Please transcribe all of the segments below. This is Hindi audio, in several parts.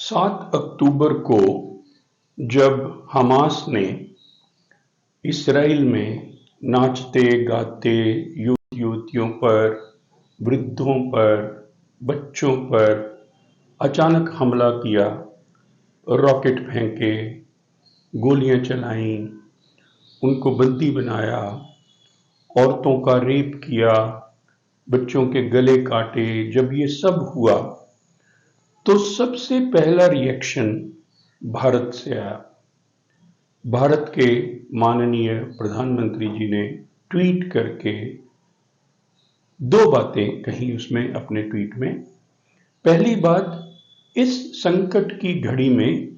7 अक्टूबर को जब हमास ने इसराइल में नाचते गाते युवक युवतियों पर, वृद्धों पर, बच्चों पर अचानक हमला किया, रॉकेट फेंके, गोलियां चलाईं, उनको बंदी बनाया, औरतों का रेप किया, बच्चों के गले काटे, जब ये सब हुआ तो सबसे पहला रिएक्शन भारत से आया। भारत के माननीय प्रधानमंत्री जी ने ट्वीट करके 2 बातें कही उसमें अपने ट्वीट में। पहली बात, इस संकट की घड़ी में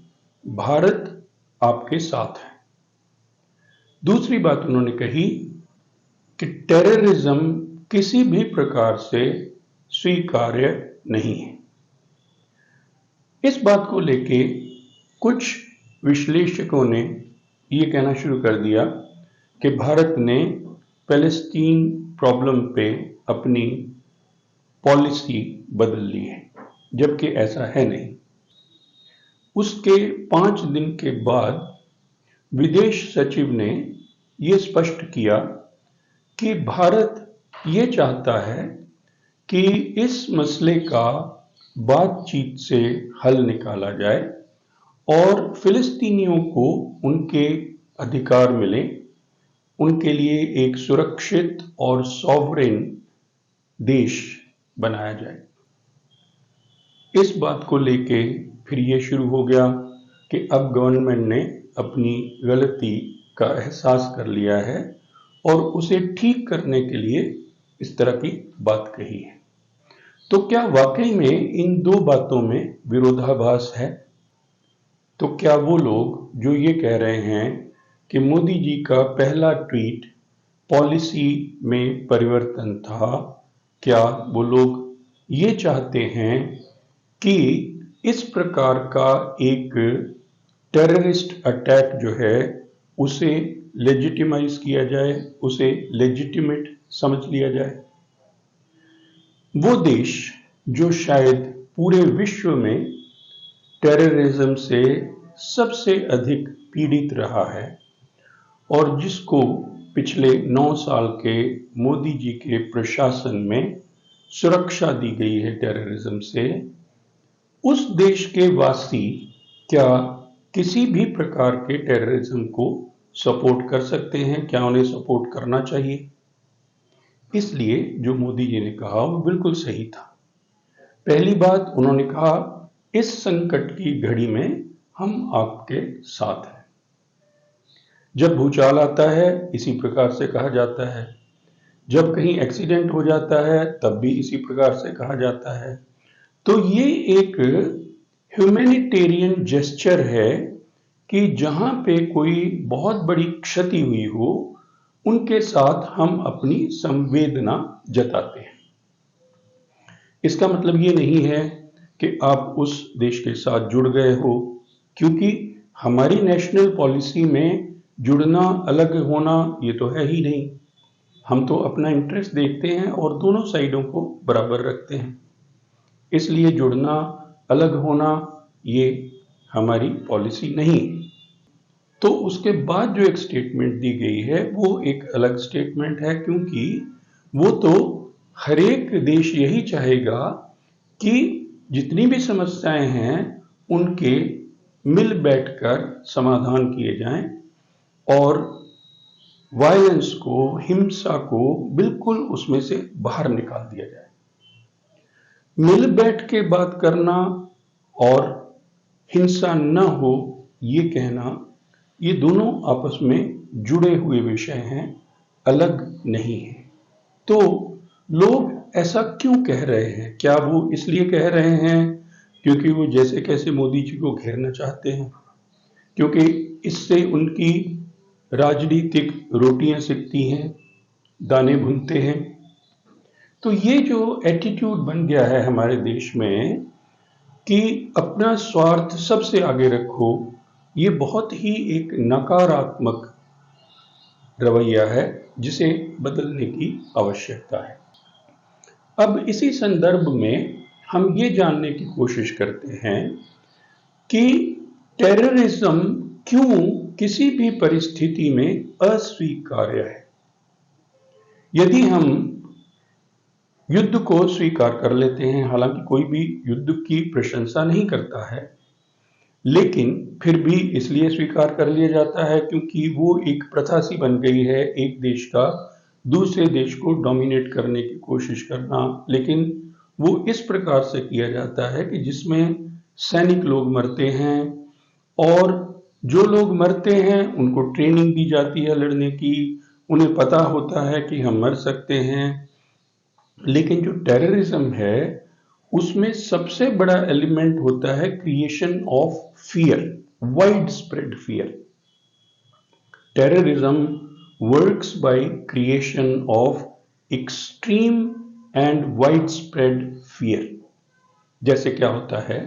भारत आपके साथ है। दूसरी बात उन्होंने कही कि टेररिज्म किसी भी प्रकार से स्वीकार्य नहीं है। इस बात को लेके कुछ विश्लेषकों ने ये कहना शुरू कर दिया कि भारत ने पैलेस्टीन प्रॉब्लम पे अपनी पॉलिसी बदल ली है, जबकि ऐसा है नहीं। उसके 5 दिन के बाद विदेश सचिव ने ये स्पष्ट किया कि भारत ये चाहता है कि इस मसले का बातचीत से हल निकाला जाए और फिलिस्तीनियों को उनके अधिकार मिले, उनके लिए एक सुरक्षित और सॉवरेन देश बनाया जाए। इस बात को लेके फिर ये शुरू हो गया कि अब गवर्नमेंट ने अपनी गलती का एहसास कर लिया है और उसे ठीक करने के लिए इस तरह की बात कही है। तो क्या वाकई में इन 2 बातों में विरोधाभास है? तो क्या वो लोग जो ये कह रहे हैं कि मोदी जी का पहला ट्वीट पॉलिसी में परिवर्तन था, क्या वो लोग ये चाहते हैं कि इस प्रकार का एक टेररिस्ट अटैक जो है उसे लेजिटिमाइज किया जाए, उसे लेजिटिमेट समझ लिया जाए? वो देश जो शायद पूरे विश्व में टेररिज्म से सबसे अधिक पीड़ित रहा है और जिसको पिछले 9 साल के मोदी जी के प्रशासन में सुरक्षा दी गई है टेररिज्म से, उस देश के वासी क्या किसी भी प्रकार के टेररिज्म को सपोर्ट कर सकते हैं? क्या उन्हें सपोर्ट करना चाहिए? इसलिए जो मोदी जी ने कहा वो बिल्कुल सही था। पहली बात उन्होंने कहा, इस संकट की घड़ी में हम आपके साथ हैं। जब भूचाल आता है इसी प्रकार से कहा जाता है, जब कहीं एक्सीडेंट हो जाता है तब भी इसी प्रकार से कहा जाता है। तो ये एक ह्यूमैनिटेरियन जेस्चर है कि जहां पे कोई बहुत बड़ी क्षति हुई हो उनके साथ हम अपनी संवेदना जताते हैं। इसका मतलब ये नहीं है कि आप उस देश के साथ जुड़ गए हो, क्योंकि हमारी नेशनल पॉलिसी में जुड़ना अलग होना ये तो है ही नहीं। हम तो अपना इंटरेस्ट देखते हैं और दोनों साइडों को बराबर रखते हैं। इसलिए जुड़ना अलग होना ये हमारी पॉलिसी नहीं। तो उसके बाद जो एक स्टेटमेंट दी गई है वो एक अलग स्टेटमेंट है, क्योंकि वो तो हर एक देश यही चाहेगा कि जितनी भी समस्याएं हैं उनके मिल बैठकर समाधान किए जाएं और वायलेंस को, हिंसा को बिल्कुल उसमें से बाहर निकाल दिया जाए। मिल बैठ के बात करना और हिंसा न हो ये कहना, ये दोनों आपस में जुड़े हुए विषय हैं, अलग नहीं है। तो लोग ऐसा क्यों कह रहे हैं? क्या वो इसलिए कह रहे हैं क्योंकि वो जैसे कैसे मोदी जी को घेरना चाहते हैं, क्योंकि इससे उनकी राजनीतिक रोटियां सिकती हैं, दाने भुनते हैं? तो ये जो एटीट्यूड बन गया है हमारे देश में कि अपना स्वार्थ सबसे आगे रखो, ये बहुत ही एक नकारात्मक रवैया है जिसे बदलने की आवश्यकता है। अब इसी संदर्भ में हम ये जानने की कोशिश करते हैं कि टेररिज्म क्यों किसी भी परिस्थिति में अस्वीकार्य है। यदि हम युद्ध को स्वीकार कर लेते हैं, हालांकि कोई भी युद्ध की प्रशंसा नहीं करता है, लेकिन फिर भी इसलिए स्वीकार कर लिया जाता है क्योंकि वो एक प्रथा सी बन गई है, एक देश का दूसरे देश को डोमिनेट करने की कोशिश करना। लेकिन वो इस प्रकार से किया जाता है कि जिसमें सैनिक लोग मरते हैं, और जो लोग मरते हैं उनको ट्रेनिंग दी जाती है लड़ने की, उन्हें पता होता है कि हम मर सकते हैं। लेकिन जो टेररिज्म है उसमें सबसे बड़ा एलिमेंट होता है creation of fear, wide spread fear. Terrorism works by creation of extreme and wide spread fear. जैसे क्या होता है,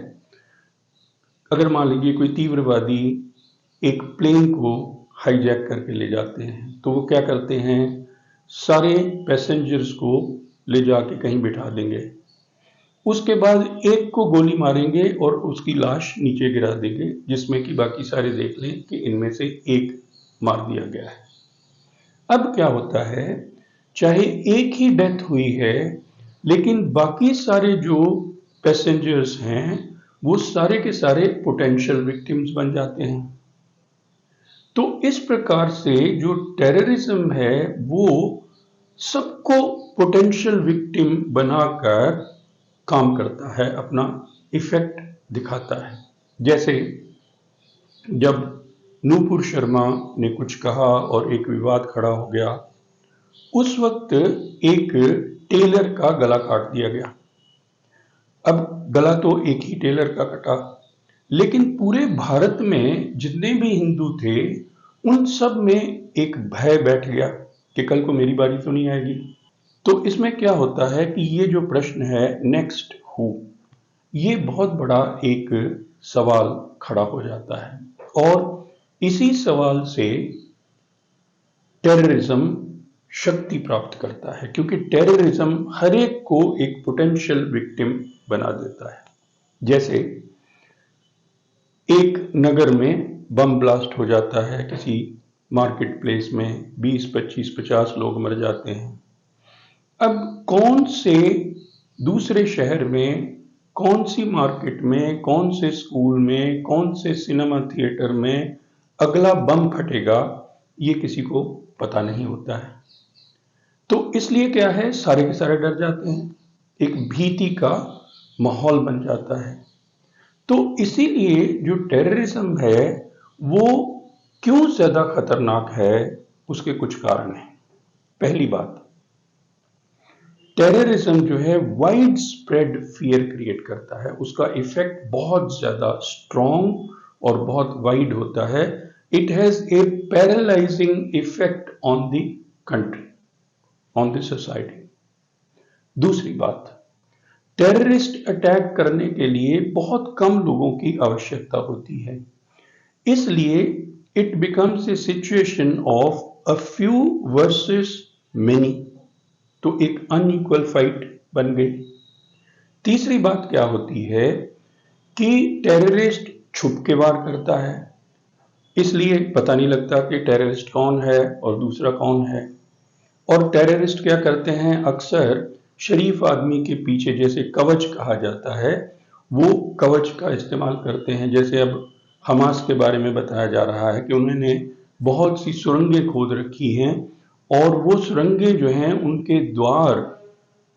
अगर मान लीजिए कोई तीव्रवादी एक प्लेन को हाईजैक करके ले जाते हैं, तो वो क्या करते हैं, सारे पैसेंजर्स को ले जाके कहीं बिठा देंगे, उसके बाद एक को गोली मारेंगे और उसकी लाश नीचे गिरा देंगे, जिसमें कि बाकी सारे देख लें कि इनमें से एक मार दिया गया है। अब क्या होता है, चाहे एक ही डेथ हुई है, लेकिन बाकी सारे जो पैसेंजर्स हैं वो सारे के सारे पोटेंशियल विक्टिम्स बन जाते हैं। तो इस प्रकार से जो टेररिज्म है वो सबको पोटेंशियल विक्टिम बनाकर काम करता है, अपना इफेक्ट दिखाता है। जैसे जब नूपुर शर्मा ने कुछ कहा और एक विवाद खड़ा हो गया, उस वक्त एक टेलर का गला काट दिया गया। अब गला तो एक ही टेलर का कटा, लेकिन पूरे भारत में जितने भी हिंदू थे उन सब में एक भय बैठ गया कि कल को मेरी बारी तो नहीं आएगी। तो इसमें क्या होता है कि ये जो प्रश्न है नेक्स्ट हु, ये बहुत बड़ा एक सवाल खड़ा हो जाता है, और इसी सवाल से टेररिज्म शक्ति प्राप्त करता है, क्योंकि टेररिज्म हर एक को एक पोटेंशियल विक्टिम बना देता है। जैसे एक नगर में बम ब्लास्ट हो जाता है, किसी मार्केट प्लेस में 20, 25, 50 लोग मर जाते हैं। अब कौन से दूसरे शहर में, कौन सी मार्केट में, कौन से स्कूल में, कौन से सिनेमा थिएटर में अगला बम फटेगा, ये किसी को पता नहीं होता है। तो इसलिए क्या है, सारे के सारे डर जाते हैं, एक भीति का माहौल बन जाता है। तो इसीलिए जो टेररिज्म है वो क्यों ज्यादा खतरनाक है, उसके कुछ कारण हैं। पहली बात, टेररिज्म जो है वाइड स्प्रेड फियर क्रिएट करता है, उसका इफेक्ट बहुत ज्यादा स्ट्रॉन्ग और बहुत वाइड होता है। It has a paralysing effect on the country, on the society. दूसरी बात, टेररिस्ट अटैक करने के लिए बहुत कम लोगों की आवश्यकता होती है, इसलिए it becomes a situation of a few versus many, तो एक अनइक्वल फाइट बन गई। तीसरी बात क्या होती है कि टेररिस्ट छुप के वार करता है, इसलिए पता नहीं लगता कि टेररिस्ट कौन है और दूसरा कौन है। और टेररिस्ट क्या करते हैं, अक्सर शरीफ आदमी के पीछे, जैसे कवच कहा जाता है, वो कवच का इस्तेमाल करते हैं। जैसे अब हमास के बारे में बताया जा रहा है कि उन्होंने बहुत सी सुरंगें खोद रखी हैं, और वो सुरंगें जो हैं उनके द्वार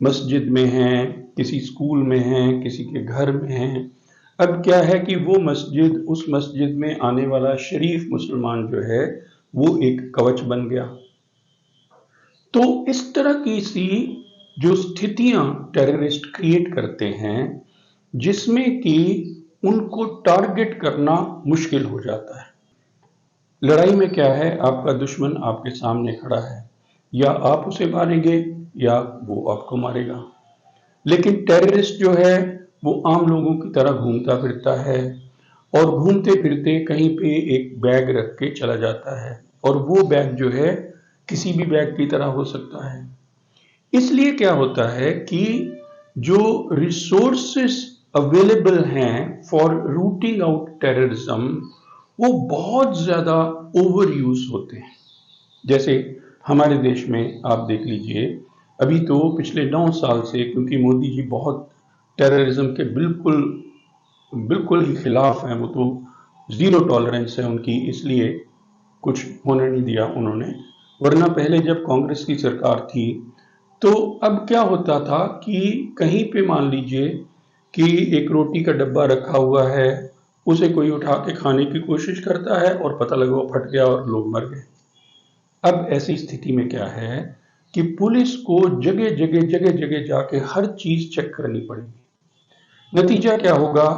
मस्जिद में हैं, किसी स्कूल में हैं, किसी के घर में हैं। अब क्या है कि वो मस्जिद, उस मस्जिद में आने वाला शरीफ मुसलमान जो है वो एक कवच बन गया। तो इस तरह की सी जो स्थितियां टेररिस्ट क्रिएट करते हैं, जिसमें कि उनको टारगेट करना मुश्किल हो जाता है। लड़ाई में क्या है, आपका दुश्मन आपके सामने खड़ा है, या आप उसे मारेंगे या वो आपको मारेगा। लेकिन टेररिस्ट जो है वो आम लोगों की तरह घूमता फिरता है, और घूमते फिरते कहीं पे एक बैग रख के चला जाता है, और वो बैग जो है किसी भी बैग की तरह हो सकता है। इसलिए क्या होता है कि जो रिसोर्सेस अवेलेबल हैं फॉर रूटिंग आउट टेररिज्म, वो बहुत ज्यादा ओवर यूज होते हैं। जैसे हमारे देश में आप देख लीजिए, अभी तो पिछले 9 साल से, क्योंकि मोदी जी बहुत टेररिज्म के बिल्कुल बिल्कुल ही खिलाफ हैं, वो तो जीरो टॉलरेंस है उनकी, इसलिए कुछ होने नहीं दिया उन्होंने। वरना पहले जब कांग्रेस की सरकार थी तो अब क्या होता था कि कहीं पे मान लीजिए कि एक रोटी का डब्बा रखा हुआ है, उसे कोई उठा के खाने की कोशिश करता है और पता लगा वो फट गया और लोग मर गए। अब ऐसी स्थिति में क्या है कि पुलिस को जगह जगह जाके हर चीज चेक करनी पड़ेगी। नतीजा क्या होगा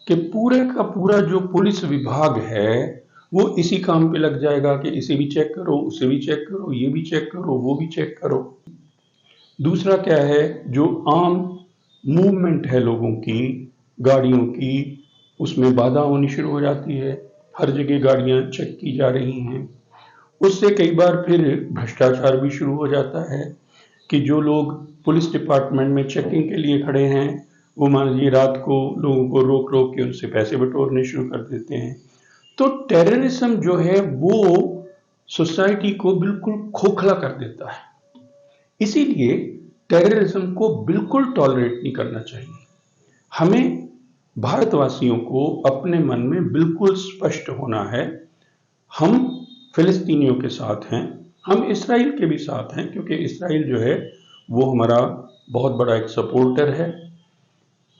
कि पूरे का पूरा जो पुलिस विभाग है वो इसी काम पे लग जाएगा कि इसे भी चेक करो, उसे भी चेक करो, ये भी चेक करो, वो भी चेक करो। दूसरा क्या है, जो आम मूवमेंट है लोगों की, गाड़ियों की, उसमें बाधा होनी शुरू हो जाती है। हर जगह गाड़ियां चेक की जा रही हैं। उससे कई बार फिर भ्रष्टाचार भी शुरू हो जाता है कि जो लोग पुलिस डिपार्टमेंट में चेकिंग के लिए खड़े हैं, वो मान लीजिए रात को लोगों को रोक रोक के उनसे पैसे बटोरने शुरू कर देते हैं। तो टेररिज्म जो है वो सोसाइटी को बिल्कुल खोखला कर देता है। इसीलिए टेररिज्म को बिल्कुल टॉलरेट नहीं करना चाहिए। हमें भारतवासियों को अपने मन में बिल्कुल स्पष्ट होना है, हम फिलिस्तीनियों के साथ हैं, हम इसराइल के भी साथ हैं, क्योंकि इसराइल जो है वो हमारा बहुत बड़ा एक सपोर्टर है।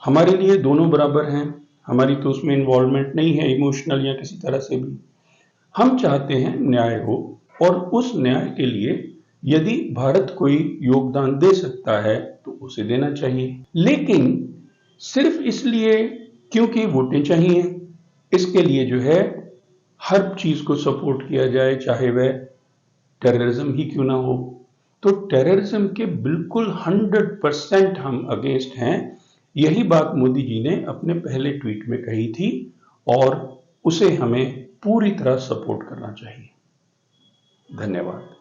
हमारे लिए दोनों बराबर हैं, हमारी तो उसमें इन्वॉल्वमेंट नहीं है इमोशनल या किसी तरह से भी। हम चाहते हैं न्याय हो, और उस न्याय के लिए यदि भारत कोई योगदान दे सकता है तो उसे देना चाहिए, लेकिन सिर्फ इसलिए क्योंकि वोटें चाहिए, इसके लिए जो है हर चीज को सपोर्ट किया जाए, चाहे वह टेररिज्म ही क्यों ना हो। तो टेररिज्म के बिल्कुल 100% हम अगेंस्ट हैं। यही बात मोदी जी ने अपने पहले ट्वीट में कही थी, और उसे हमें पूरी तरह सपोर्ट करना चाहिए। धन्यवाद।